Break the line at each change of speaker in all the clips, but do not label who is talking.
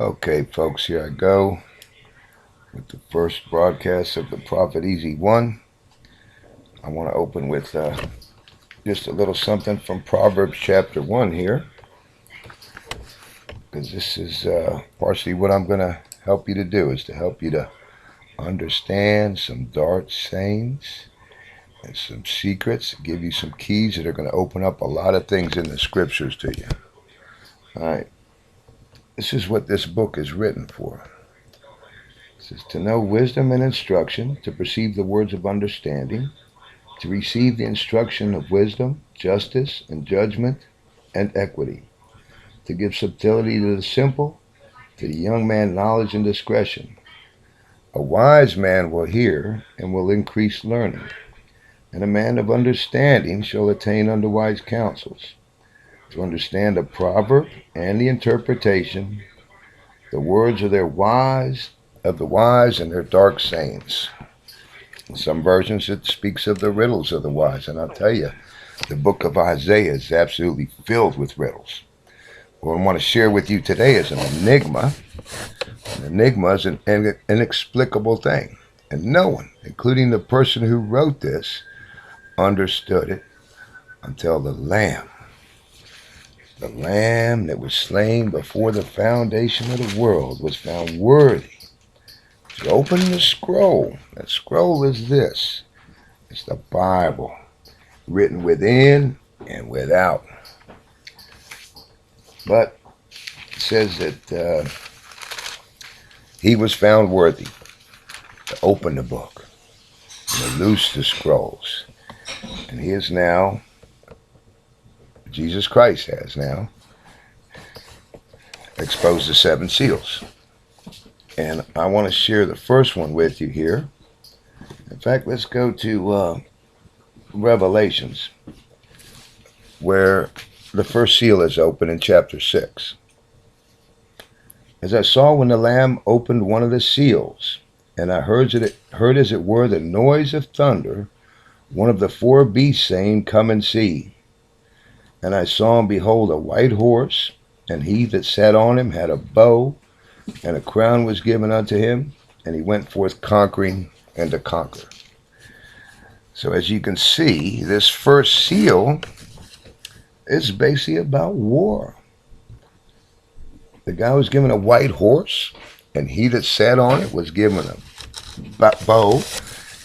Okay, folks, here I go with the first broadcast of the Prophet Easy One. I want to open with just a little something from Proverbs chapter 1 here, because this is partially what I'm going to help you to do, is to help you to understand some dark sayings and some secrets, give you some keys that are going to open up a lot of things in the scriptures to you. All right, this is what this book is written for. It says, to know wisdom and instruction, to perceive the words of understanding, to receive the instruction of wisdom, justice, and judgment, and equity, to give subtlety to the simple, to the young man knowledge and discretion. A wise man will hear and will increase learning, and a man of understanding shall attain unto wise counsels. To understand a proverb and the interpretation, the words of the wise and their dark sayings. In some versions it speaks of the riddles of the wise, and I'll tell you, the book of Isaiah is absolutely filled with riddles. What I want to share with you today is an enigma. An enigma is an inexplicable thing, and no one, including the person who wrote this, understood it until the Lamb that was slain before the foundation of the world, was found worthy to open the scroll. That scroll is this. It's the Bible, written within and without. But it says that he was found worthy to open the book and to loose the scrolls. And he is now, Jesus Christ has now, exposed the seven seals. And I want to share the first one with you here. In fact, let's go to Revelations, where the first seal is open in chapter 6. As I saw when the Lamb opened one of the seals, and I heard as it were the noise of thunder, one of the four beasts saying, Come and see. And I saw and behold a white horse, and he that sat on him had a bow, and a crown was given unto him, and he went forth conquering and to conquer. So as you can see, this first seal is basically about war. The guy was given a white horse, and he that sat on it was given a bow,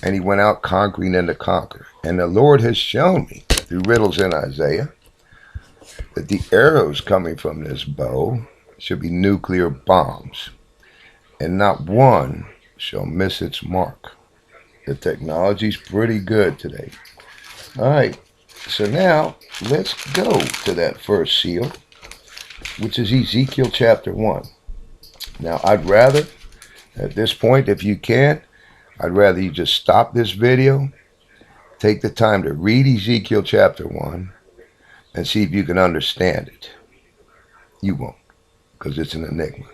and he went out conquering and to conquer. And the Lord has shown me, through riddles in Isaiah, that the arrows coming from this bow should be nuclear bombs, and not one shall miss its mark. The technology's pretty good today. All right, so now let's go to that first seal, which is Ezekiel chapter 1. Now, I'd rather, at this point, if you can, I'd rather you just stop this video, take the time to read Ezekiel chapter 1, and see if you can understand it. You won't, because it's an enigma.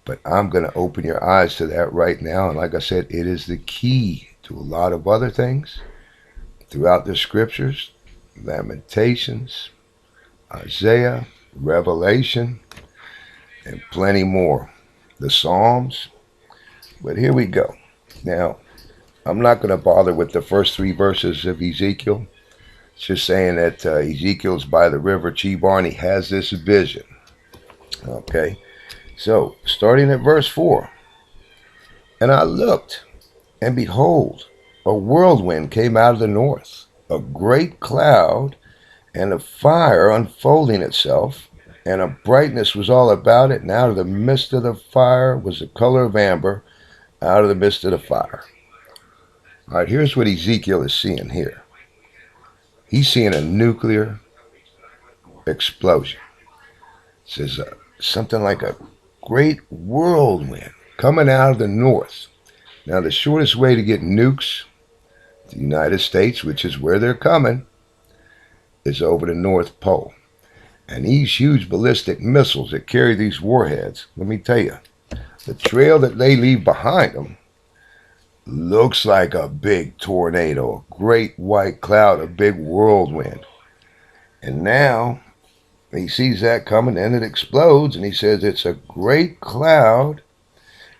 But I'm going to open your eyes to that right now. And like I said, it is the key to a lot of other things throughout the scriptures, Lamentations, Isaiah, Revelation, and plenty more. The Psalms. But here we go. Now, I'm not going to bother with the first three verses of Ezekiel. It's just saying that Ezekiel's by the river Chebar, and he has this vision. Okay. So, starting at verse 4. And I looked, and behold, a whirlwind came out of the north, a great cloud, and a fire unfolding itself, and a brightness was all about it, and out of the midst of the fire was the color of amber, out of the midst of the fire. All right, here's what Ezekiel is seeing here. He's seeing a nuclear explosion. It says something like a great whirlwind coming out of the north. Now, the shortest way to get nukes to the United States, which is where they're coming, is over the North Pole. And these huge ballistic missiles that carry these warheads, let me tell you, the trail that they leave behind them looks like a big tornado, a great white cloud, a big whirlwind. And now He sees that coming, and it explodes, and he says it's a great cloud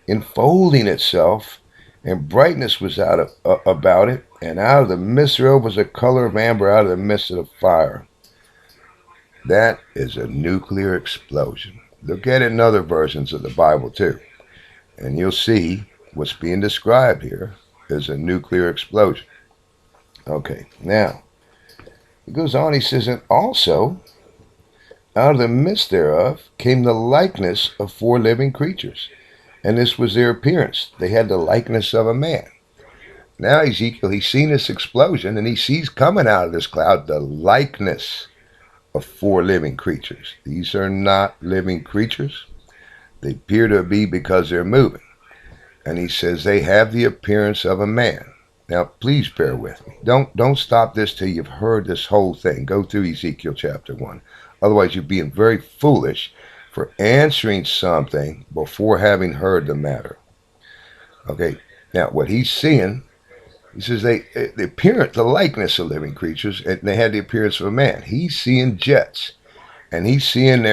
enfolding itself, and brightness was about it, and out of the midst thereof was a color of amber out of the midst of the fire. That is a nuclear explosion. Look at it in other versions of the Bible too, and you'll see what's being described here is a nuclear explosion. Okay, now he goes on, he says, and also out of the midst thereof came the likeness of four living creatures, and this was their appearance. They had the likeness of a man. Now Ezekiel, he's seen this explosion, and he sees coming out of this cloud the likeness of four living creatures. These are not living creatures. They appear to be because they're moving. And he says they have the appearance of a man. Now, please bear with me. Don't stop this till you've heard this whole thing. Go through Ezekiel chapter 1. Otherwise, you're being very foolish for answering something before having heard the matter. Okay, now what he's seeing, he says the appearance, the likeness of living creatures, and they had the appearance of a man. He's seeing jets, and he's seeing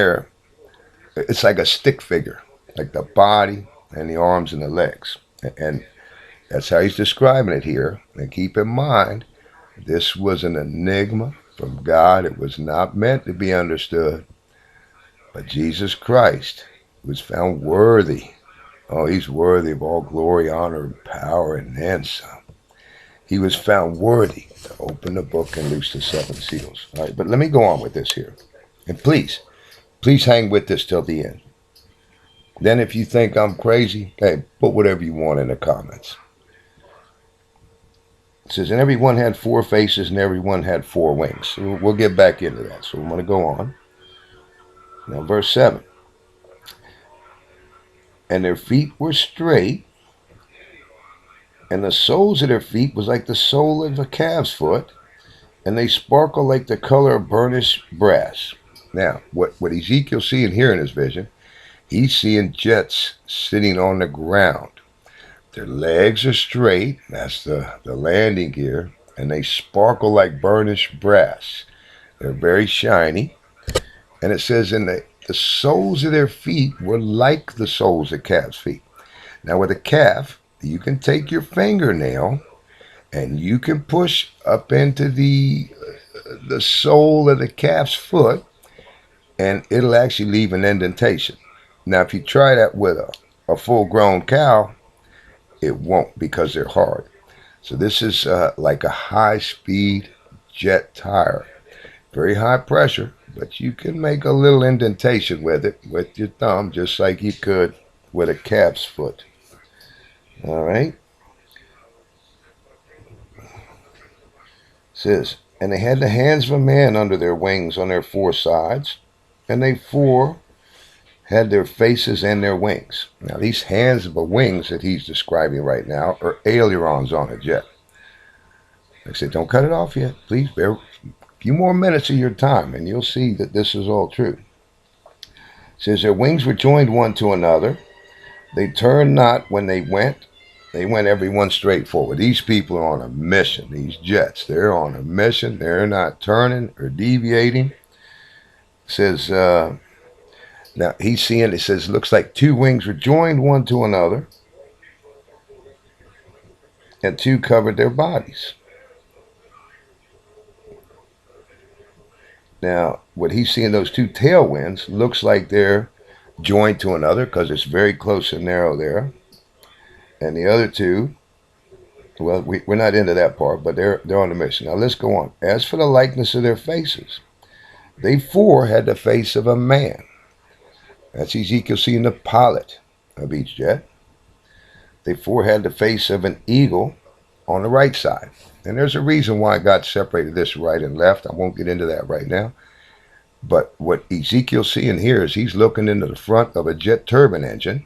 it's like a stick figure, like the body and the arms and the legs. And that's how he's describing it here. And keep in mind, this was an enigma from God. It was not meant to be understood. But Jesus Christ was found worthy. Oh, he's worthy of all glory, honor, and power, and then some. He was found worthy to open the book and loose the seven seals. All right, but let me go on with this here. And please hang with this till the end. Then if you think I'm crazy, hey, put whatever you want in the comments. It says, and every one had four faces, and every one had four wings. So we'll get back into that. So I'm going to go on. Now, verse 7. And their feet were straight, and the soles of their feet was like the sole of a calf's foot, and they sparkle like the color of burnished brass. Now, what Ezekiel's seeing here in his vision, he's seeing jets sitting on the ground. Their legs are straight, that's the landing gear, and they sparkle like burnished brass. They're very shiny. And it says, in the soles of their feet were like the soles of calves' feet. Now with a calf, you can take your fingernail and you can push up into the sole of the calf's foot, and it'll actually leave an indentation. Now if you try that with a full-grown cow, it won't, because they're hard. So this is like a high-speed jet tire. Very high pressure, but you can make a little indentation with it with your thumb, just like you could with a calf's foot. All right. It says, and they had the hands of a man under their wings on their four sides, and they four had their faces and their wings. Now these hands of a wings that he's describing right now are ailerons on a jet. Like I said, don't cut it off yet. Please bear a few more minutes of your time, and you'll see that this is all true. It says their wings were joined one to another. They turned not when they went. They went every one straight forward. These people are on a mission. These jets, they're on a mission. They're not turning or deviating. It says, now he's seeing, it says, looks like two wings were joined one to another, and two covered their bodies. Now, what he's seeing, those two tailwinds, looks like they're joined to another because it's very close and narrow there. And the other two, well, we're not into that part, but they're on the mission. Now let's go on. As for the likeness of their faces, they four had the face of a man. That's Ezekiel seeing the pilot of each jet. They four had the face of an eagle on the right side. And there's a reason why God separated this right and left. I won't get into that right now. But what Ezekiel's seeing here is he's looking into the front of a jet turbine engine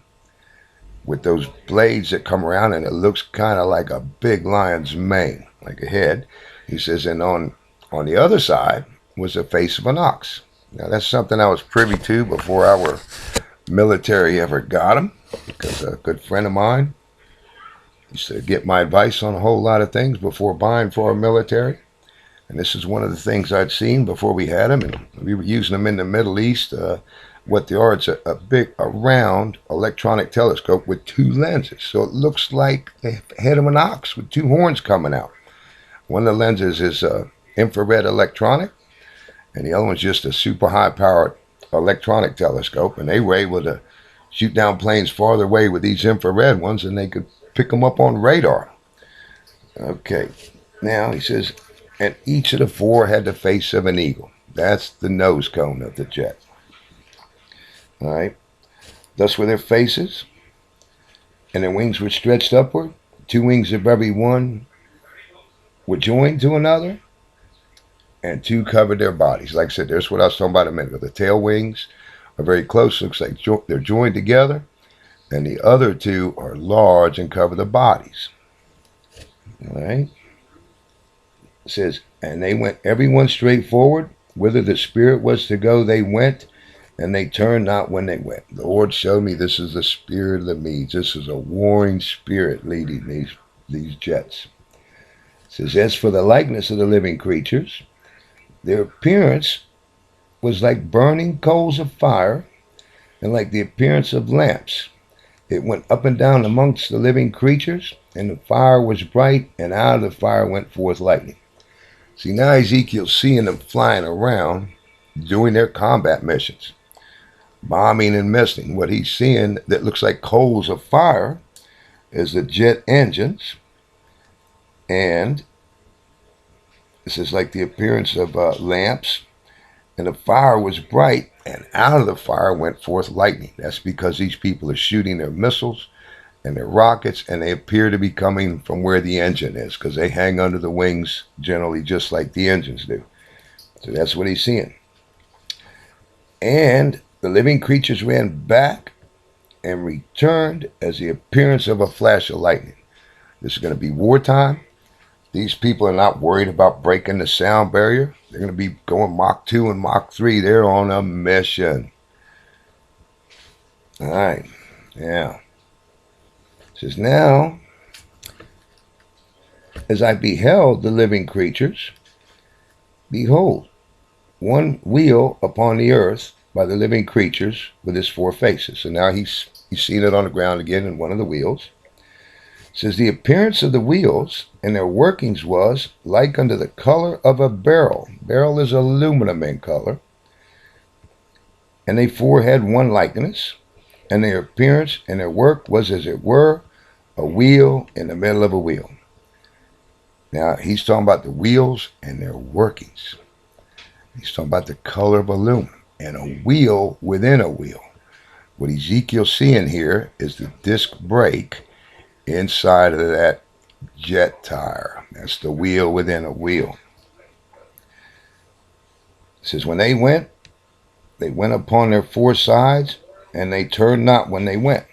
with those blades that come around, and it looks kind of like a big lion's mane, like a head. He says, and on the other side was the face of an ox. Now that's something I was privy to before our military ever got him, because a good friend of mine used to get my advice on a whole lot of things before buying for our military. And this is one of the things I'd seen before we had them, and we were using them in the Middle East. What they are, it's a round electronic telescope with two lenses. So it looks like the head of an ox with two horns coming out. One of the lenses is infrared electronic, and the other one's just a super high powered electronic telescope. And they were able to shoot down planes farther away with these infrared ones, and they could pick them up on radar. Okay, now he says, and each of the four had the face of an eagle. That's the nose cone of the jet. All right. Thus were their faces, and their wings were stretched upward. Two wings of every one were joined to another, and two covered their bodies. Like I said, there's what I was talking about a minute ago. The tail wings are very close. Looks like they're joined together, and the other two are large and cover the bodies. All right. It says, and they went everyone straight forward. Whither the Spirit was to go, they went, and they turned not when they went. The Lord showed me this is the spirit of the Medes. This is a warring spirit leading these jets. It says, as for the likeness of the living creatures, their appearance was like burning coals of fire, and like the appearance of lamps. It went up and down amongst the living creatures, and the fire was bright, and out of the fire went forth lightning. See, now Ezekiel's seeing them flying around, doing their combat missions, bombing and missing. What he's seeing that looks like coals of fire is the jet engines, and this is like the appearance of lamps, and the fire was bright, and out of the fire went forth lightning. That's because these people are shooting their missiles and their rockets, and they appear to be coming from where the engine is, because they hang under the wings generally just like the engines do. So that's what he's seeing. And the living creatures ran back and returned as the appearance of a flash of lightning. This is going to be wartime. These people are not worried about breaking the sound barrier. They're going to be going Mach 2 and Mach 3. They're on a mission. All right. Yeah. It says, now, as I beheld the living creatures, behold, one wheel upon the earth by the living creatures with his four faces. So now he's seen it on the ground again in one of the wheels. It says, the appearance of the wheels and their workings was like unto the color of a beryl. Beryl is aluminum in color. And they four had one likeness, and their appearance and their work was as it were a wheel in the middle of a wheel. Now, he's talking about the wheels and their workings. He's talking about the color of aluminum and a wheel within a wheel. What Ezekiel's seeing here is the disc brake inside of that jet tire. That's the wheel within a wheel. It says, when they went upon their four sides, and they turned not when they went.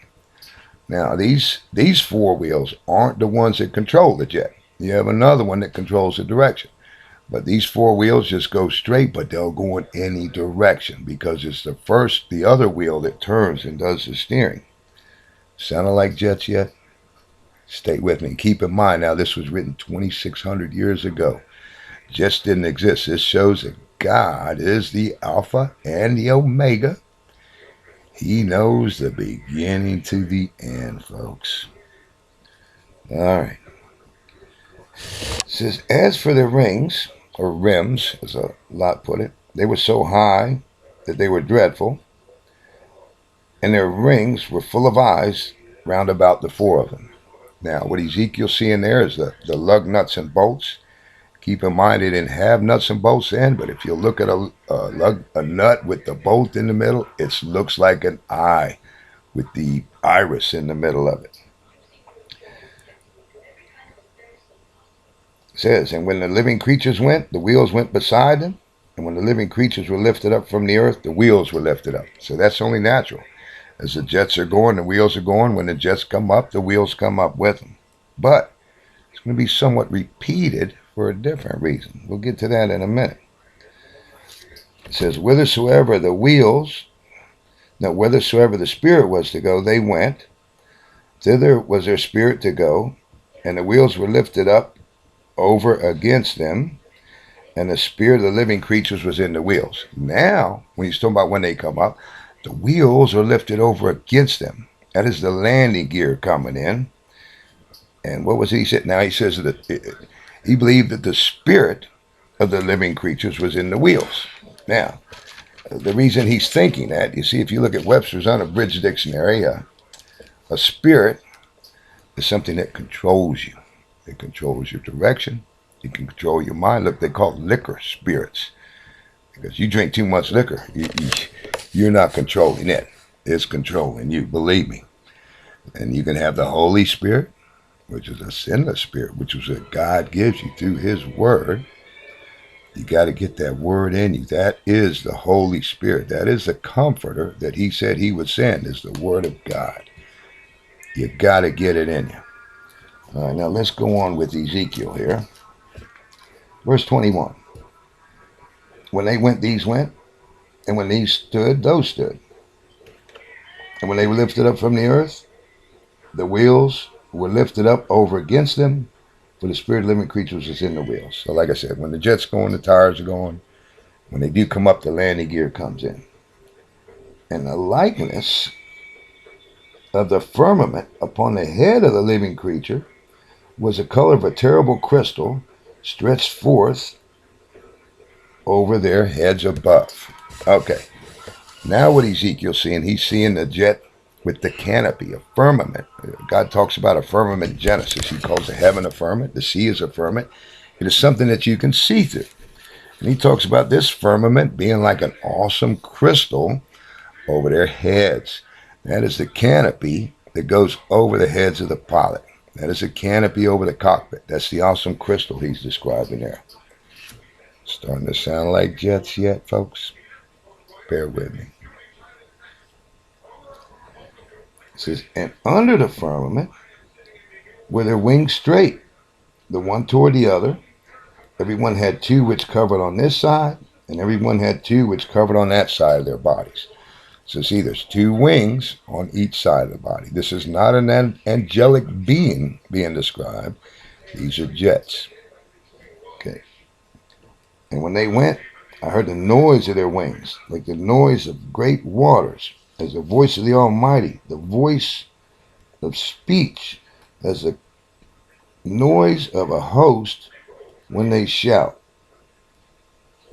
Now, these four wheels aren't the ones that control the jet. You have another one that controls the direction. But these four wheels just go straight, but they'll go in any direction because it's the other wheel that turns and does the steering. Sounding like jets yet? Stay with me. Keep in mind, now this was written 2,600 years ago. Jets didn't exist. This shows that God is the Alpha and the Omega. He knows the beginning to the end, folks. All right. It says, as for the rings, or rims, as a lot put it, they were so high that they were dreadful, and their rings were full of eyes round about the four of them. Now, what Ezekiel's seeing there is the lug nuts and bolts. Keep in mind, they didn't have nuts and bolts then, but if you look at a nut with the bolt in the middle, it looks like an eye with the iris in the middle of it. It says, and when the living creatures went, the wheels went beside them, and when the living creatures were lifted up from the earth, the wheels were lifted up. So that's only natural. As the jets are going, the wheels are going. When the jets come up, the wheels come up with them. But it's going to be somewhat repeated for a different reason. We'll get to that in a minute. It says, whithersoever the Spirit was to go, they went. Thither was their spirit to go, and the wheels were lifted up over against them, and the spirit of the living creatures was in the wheels. Now, when he's talking about when they come up, the wheels are lifted over against them. That is the landing gear coming in. And what was he said? Now he says that he believed that the spirit of the living creatures was in the wheels. Now, the reason he's thinking that, you see, if you look at Webster's Unabridged Dictionary, a spirit is something that controls you. It controls your direction. It can control your mind. Look, they call liquor spirits. Because you drink too much liquor, you're not controlling it. It's controlling you, believe me. And you can have the Holy Spirit, which is a sinless spirit, which is what God gives you through his word. You got to get that word in you. That is the Holy Spirit. That is the comforter that he said he would send, is the word of God. You got to get it in you. All right, now let's go on with Ezekiel here. Verse 21. When they went, these went. And when these stood, those stood. And when they were lifted up from the earth, the wheels were lifted up over against them, for the spirit of living creatures is in the wheels. So like I said, when the jet's going, the tires are going. When they do come up, the landing gear comes in. And the likeness of the firmament upon the head of the living creature was the color of a terrible crystal stretched forth over their heads above. Okay, now what Ezekiel's seeing, he's seeing the jet with the canopy, a firmament. God talks about a firmament in Genesis. He calls the heaven a firmament. The sea is a firmament. It is something that you can see through. And he talks about this firmament being like an awesome crystal over their heads. That is the canopy that goes over the heads of the pilot. That is a canopy over the cockpit. That's the awesome crystal he's describing there. Starting to sound like jets yet, folks? Bear with me. It says, and under the firmament were their wings straight, the one toward the other. Everyone had two which covered on this side, and everyone had two which covered on that side of their bodies. So see, there's two wings on each side of the body. This is not an angelic being being described. These are jets. Okay. And when they went, I heard the noise of their wings, like the noise of great waters, as the voice of the Almighty, the voice of speech, as the noise of a host when they shout.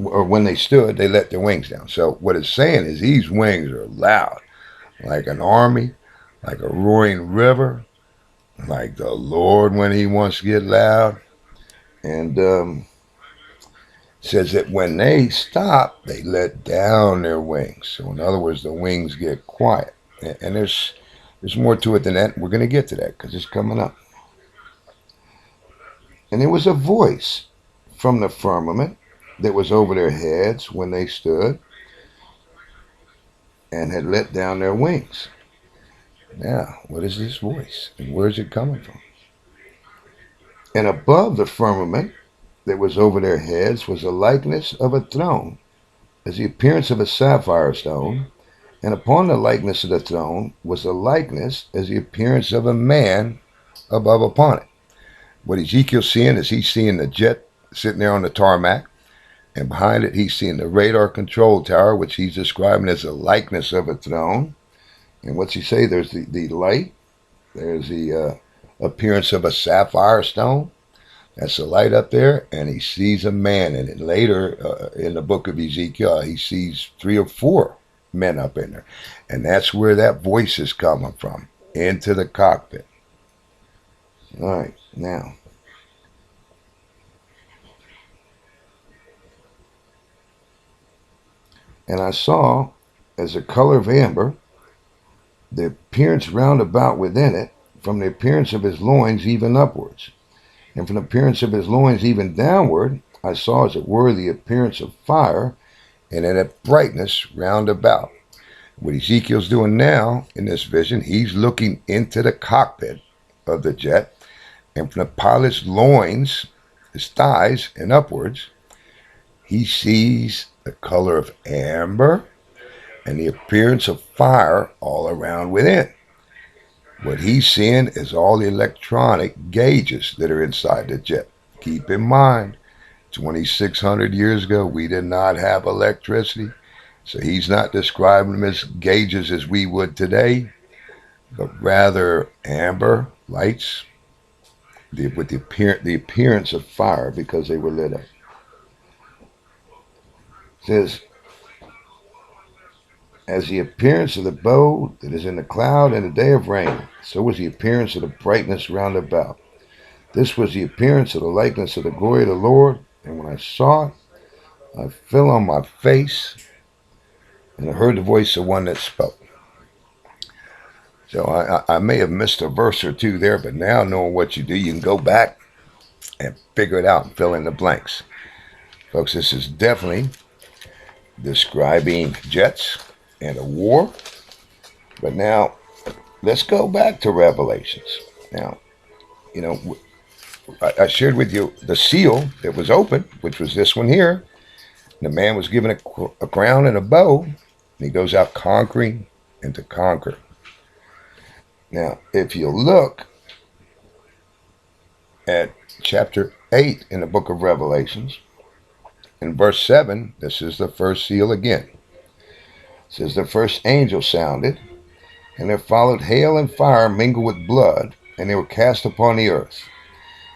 Or when they stood, they let their wings down. So what it's saying is these wings are loud, like an army, like a roaring river, like the Lord when he wants to get loud. And says that when they stop, they let down their wings. So in other words, the wings get quiet. And there's more to it than that. We're going to get to that because it's coming up. And there was a voice from the firmament that was over their heads when they stood and had let down their wings. Now, what is this voice? And where is it coming from? And above the firmament that was over their heads was a likeness of a throne, as the appearance of a sapphire stone, and upon the likeness of the throne was a likeness as the appearance of a man above upon it. What Ezekiel's seeing is he's seeing the jet sitting there on the tarmac, and behind it he's seeing the radar control tower, which he's describing as a likeness of a throne. And what's he say? There's the light, there's the appearance of a sapphire stone. That's the light up there, and he sees a man in it. Later in the book of Ezekiel, he sees 3 or 4 men up in there. And that's where that voice is coming from, into the cockpit. All right, now. And I saw, as a color of amber, the appearance round about within it, from the appearance of his loins even upwards. And from the appearance of his loins even downward, I saw, as it were, the appearance of fire, and in a brightness round about. What Ezekiel's doing now in this vision, he's looking into the cockpit of the jet, and from the pilot's loins, his thighs, and upwards, he sees the color of amber and the appearance of fire all around within. What he's seeing is all the electronic gauges that are inside the jet. Keep in mind, 2,600 years ago, we did not have electricity. So he's not describing them as gauges as we would today, but rather amber lights with the appearance of fire because they were lit up. It says, as the appearance of the bow that is in the cloud in the day of rain, so was the appearance of the brightness round about. This was the appearance of the likeness of the glory of the Lord. And when I saw it, I fell on my face, and I heard the voice of one that spoke. So I may have missed a verse or two there, but now knowing what you do, you can go back and figure it out and fill in the blanks. Folks, this is definitely describing jets and a war. But now, let's go back to Revelations. Now, I shared with you the seal that was open, which was this one here. The man was given a crown and a bow, and he goes out conquering and to conquer. Now, if you look at chapter 8 in the book of Revelations, in verse 7, this is the first seal again. It says, the first angel sounded, and there followed hail and fire mingled with blood, and they were cast upon the earth.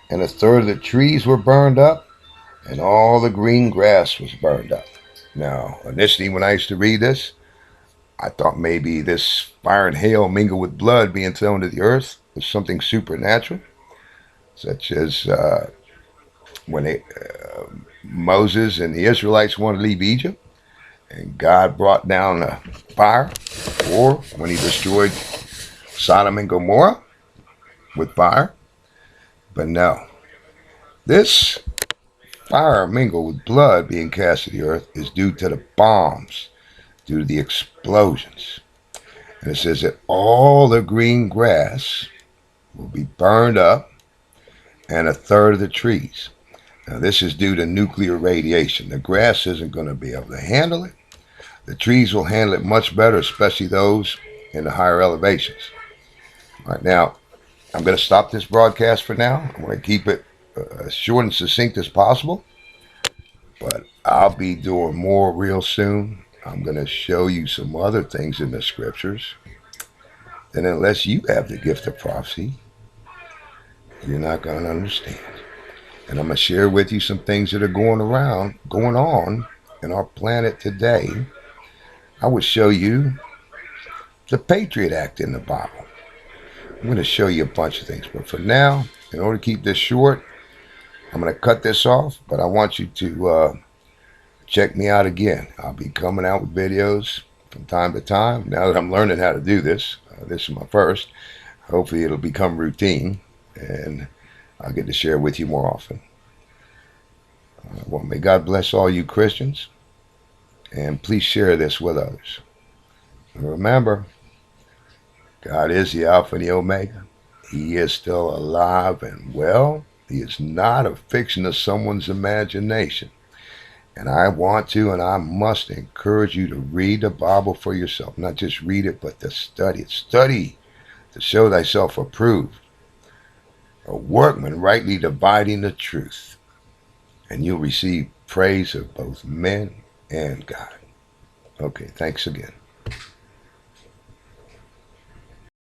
And a third of the trees were burned up, and all the green grass was burned up. Now, initially when I used to read this, I thought maybe this fire and hail mingled with blood being thrown to the earth was something supernatural, such as when Moses and the Israelites wanted to leave Egypt, and God brought down a fire, or when he destroyed Sodom and Gomorrah with fire. But no, this fire mingled with blood being cast to the earth is due to the bombs, due to the explosions. And it says that all the green grass will be burned up, and a third of the trees. Now this is due to nuclear radiation. The grass isn't going to be able to handle it. The trees will handle it much better, especially those in the higher elevations. All right, now, I'm going to stop this broadcast for now. I'm going to keep it as short and succinct as possible. But I'll be doing more real soon. I'm going to show you some other things in the scriptures. And unless you have the gift of prophecy, you're not going to understand. And I'm going to share with you some things that are going on in our planet today. I will show you the Patriot Act in the Bible. I'm going to show you a bunch of things. But for now, in order to keep this short, I'm going to cut this off. But I want you to check me out again. I'll be coming out with videos from time to time. Now that I'm learning how to do this, this is my first. Hopefully it'll become routine, and I'll get to share with you more often. Well, may God bless all you Christians, and please share this with others. And remember, God is the Alpha and the Omega. He is still alive and well. He is not a fiction of someone's imagination. And I want to and I must encourage you to read the Bible for yourself. Not just read it, but to study it. Study to show thyself approved, a workman rightly dividing the truth. And you'll receive praise of both men and God. Okay, thanks again.